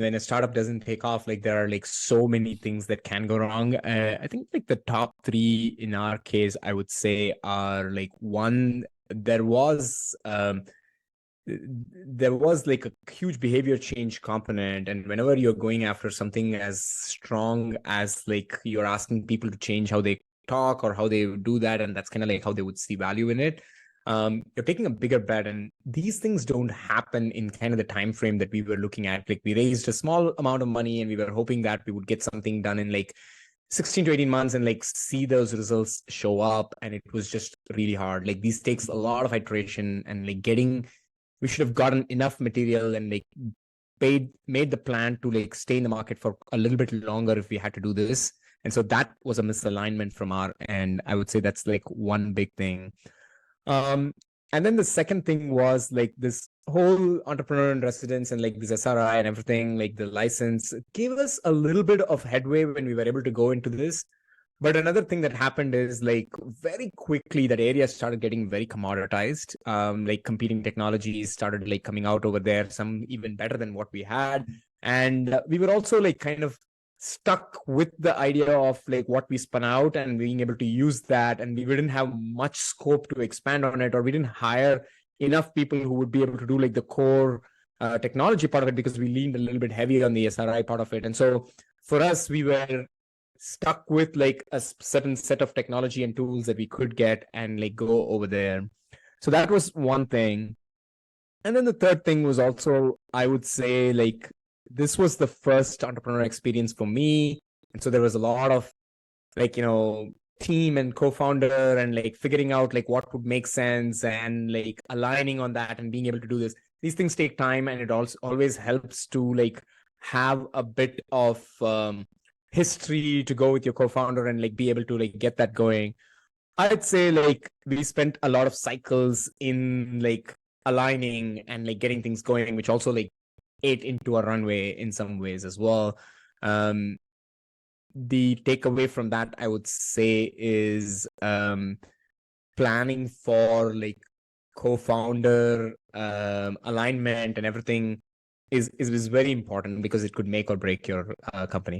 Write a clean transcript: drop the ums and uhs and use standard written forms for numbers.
when a startup doesn't take off, like there are like so many things that can go wrong. I think like the top three in our case, I would say, are like one, there was like a huge behavior change component. And whenever you're going after something as strong as like you're asking people to change how they talk or how they do that, and that's kind of like how they would see value in it, you're taking a bigger bet. And these things don't happen in kind of the time frame that we were looking at. Like we raised a small amount of money and we were hoping that we would get something done in like 16 to 18 months and like see those results show up. And it was just really hard. Like these takes a lot of iteration and like we should have gotten enough material and like made the plan to like stay in the market for a little bit longer if we had to do this. And so that was a misalignment from our end. I would say that's like one big thing. And then the second thing was like this whole entrepreneur in residence and like this SRI and everything, like the license gave us a little bit of headway when we were able to go into this. But another thing that happened is like very quickly that area started getting very commoditized. Like competing technologies started like coming out over there, some even better than what we had. And we were also like kind of stuck with the idea of like what we spun out and being able to use that. And we didn't have much scope to expand on it, or we didn't hire enough people who would be able to do like the core technology part of it, because we leaned a little bit heavy on the SRI part of it. And so for us, we were stuck with like a certain set of technology and tools that we could get and like go over there. So that was one thing. And then the third thing was also, I would say, like this was the first entrepreneur experience for me. And so there was a lot of like, team and co-founder and like figuring out like what would make sense and like aligning on that and being able to do this. These things take time, and it also always helps to like have a bit of history to go with your co-founder and like be able to like get that going. I'd say like we spent a lot of cycles in like aligning and like getting things going, which also like ate into a runway in some ways as well. The takeaway from that, I would say, is planning for like co-founder alignment and everything is very important, because it could make or break your company.